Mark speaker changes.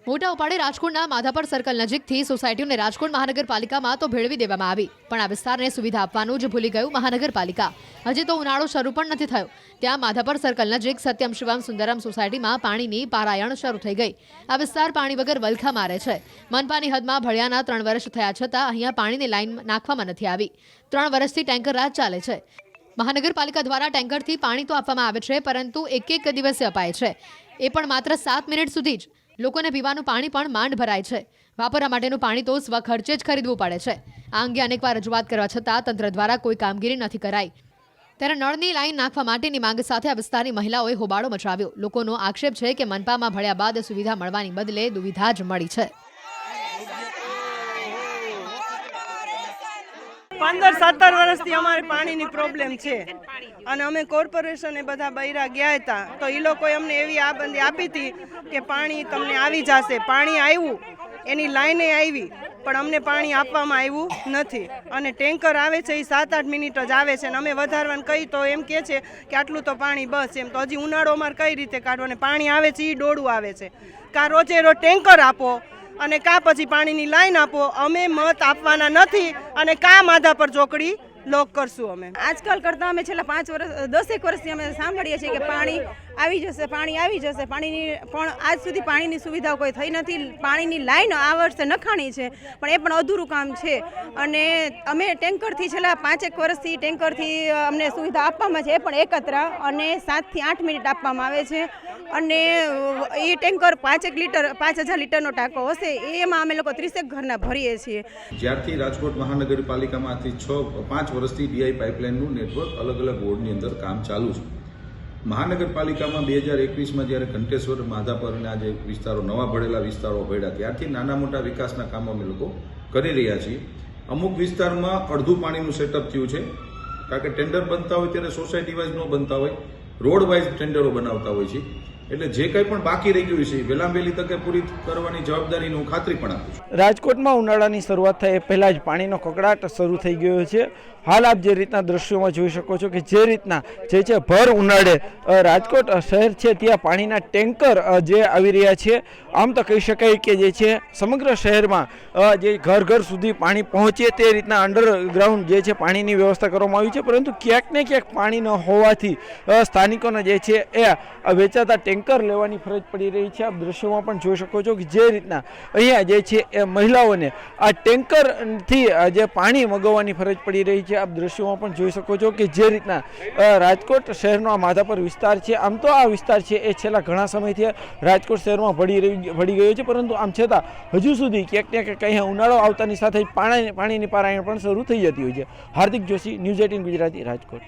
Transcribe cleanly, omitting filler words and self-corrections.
Speaker 1: મોટા ઉપાડે રાજકોટના માધાપર સર્કલ નજીકથી સોસાયટીઓને રાજકોટ મહાનગરપાલિકામાં તો ભેળવી દેવામાં આવી, પણ આ વિસ્તારને સુવિધા આપવાનું જ ભૂલી ગયું મહાનગરપાલિકા. હજી તો ઉનાળો શરૂ પણ નથી થયો, ત્યાં માધાપર સર્કલ નજીક સત્યમ શિવમ સુંદરમ સોસાયટીમાં પાણીની પારાયણ શરૂ થઈ ગઈ. આ વિસ્તાર પાણી વગર વલખા મારે છે. મનપાની હદમાં ભળિયાના 3 વર્ષ થયા છતાં અહીંયા પાણીની લાઈન નાખવામાં નથી આવી. 3 વર્ષથી ટેન્કર રાજ ચાલે છે. મહાનગરપાલિકા દ્વારા ટેન્કરથી પાણી તો આપવામાં આવે છે, પરંતુ એક દિવસે અપાય છે, એ પણ માત્ર 7 મિનિટ સુધી જ. લોકોને પીવાનું પાણી પણ માંડ ભરાય છે. વાપરવા માટેનું પાણી તો સ્વખર્ચે જ ખરીદવું પડે છે. આ અંગે અનેકવાર રજૂઆત કરવા છતાં તંત્ર દ્વારા કોઈ કામગીરી નથી કરાઈ. ત્યારે નળની લાઈન નાખવા માટેની માંગ સાથે આ વિસ્તારની મહિલાઓએ હોબાળો મચાવ્યો. લોકોનો આક્ષેપ છે કે મનપામાં ભળ્યા બાદ સુવિધા મળવાની બદલે દુવિધા જ મળી છે.
Speaker 2: 15-17 વર્ષથી અમારે પાણીની પ્રોબ્લેમ છે અને અમે કોર્પોરેશને બધા બૈરા ગયા હતા તો એ લોકોએ અમને એવી આબંધી આપી હતી કે પાણી તમને આવી જશે. પાણી આવ્યું, એની લાઈને આવી, પણ અમને પાણી આપવામાં આવ્યું નથી. અને ટેન્કર આવે છે એ 7-8 મિનિટ જ આવે છે અને અમે વધારવાનું કહી તો એમ કહે છે કે આટલું તો પાણી બસ. એમ તો હજી ઉનાળો અમારે કઈ રીતે કાઢવો? અને પાણી આવે છે એ ડોળું આવે છે. કાં રોજે રોજ ટેન્કર આપો અને કાં પછી પાણીની લાઈન આપો. અમે મત આપવાના નથી અને કાં માધાપર ચોકડી લોક કરશું. અમે
Speaker 3: આજકાલ કરતાં અમે છેલ્લા 5 વર્ષ 10 વર્ષથી અમે સાંભળીએ છીએ કે પાણી આવી જશે, પાણી આવી જશે. પાણીની પણ આજ સુધી પાણીની સુવિધા કોઈ થઈ નથી. પાણીની લાઈન આ વર્ષે નખાણી છે, પણ એ પણ અધૂરું કામ છે. અને અમે ટેન્કરથી છેલ્લા 5-1 વર્ષથી ટેન્કરથી અમને સુવિધા આપવામાં છે, એ પણ એકત્ર અને 7 થી 8 મિનિટ આપવામાં આવે છે. અને એ ટેન્કર 5,000 લીટરનો ટાંકો હશે, એમાં અમે લોકો 30 ઘરના ભરીએ છીએ.
Speaker 4: જ્યારથી રાજકોટ મહાનગરપાલિકામાંથી 5 વર્ષથી ડીઆઈ પાઇપલાઇનનું નેટવર્ક અલગ અલગ વોર્ડની અંદર કામ ચાલુ છે. મહાનગરપાલિકામાં 2021માં જ્યારે ઘંટેશ્વર, માધાપર અને આજે વિસ્તારો નવા ભળેલા વિસ્તારો ભળ્યા ત્યારથી નાના મોટા વિકાસના કામો અમે લોકો કરી રહ્યા છીએ. અમુક વિસ્તારમાં અડધું પાણીનું સેટઅપ થયું છે, કારણ કે ટેન્ડર બનતા હોય ત્યારે સોસાયટી વાઇઝ ન બનતા હોય, રોડ વાઇઝ ટેન્ડરો બનાવતા હોય છે. એટલે જે કંઈ પણ બાકી રહી ગયું છે વહેલામાં વહેલી તકે પૂરી કરવાની જવાબદારીની હું ખાતરી પણ આપું છું.
Speaker 5: રાજકોટમાં ઉનાળાની શરૂઆત થાય એ પહેલાં જ પાણીનો કકળાટ શરૂ થઈ ગયો છે. હાલ આપ જે રીતના દ્રશ્યોમાં જોઈ શકો છો કે જે રીતના જે છે ભર ઉનાળે રાજકોટ શહેર છે ત્યાં પાણીના ટેન્કર જે આવી રહ્યા છે. આમ તો કહી શકાય કે જે છે સમગ્ર શહેરમાં જે ઘર ઘર સુધી પાણી પહોંચે તે રીતના અંડરગ્રાઉન્ડ જે છે પાણીની વ્યવસ્થા કરવામાં આવી છે, પરંતુ ક્યાંક ને ક્યાંક પાણી ન હોવાથી સ્થાનિકોને જે છે એ વેચાતા ટેન્કર લેવાની ફરજ પડી રહી છે. આપ દ્રશ્યોમાં પણ જોઈ શકો છો કે જે રીતના અહીંયા જે છે એ મહિલાઓને આ ટેન્કરથી જે પાણી મગાવવાની ફરજ પડી રહી છે. આપ દ્રશ્યોમાં પણ જોઈ શકો છો કે જે રીતના રાજકોટ શહેરનો આ માધાપર વિસ્તાર છે, આમ તો આ વિસ્તાર છે એ છેલ્લા ઘણા સમયથી રાજકોટ શહેરમાં ભળી ગયો છે, પરંતુ આમ છતાં હજુ સુધી ક્યાંક ને ક્યાંક અહીંયા ઉનાળો આવતાની સાથે પાણીની પારાયણ પણ શરૂ થઈ જતી હોય છે. હાર્દિક જોશી, ન્યૂઝ 18 ગુજરાતી, રાજકોટ.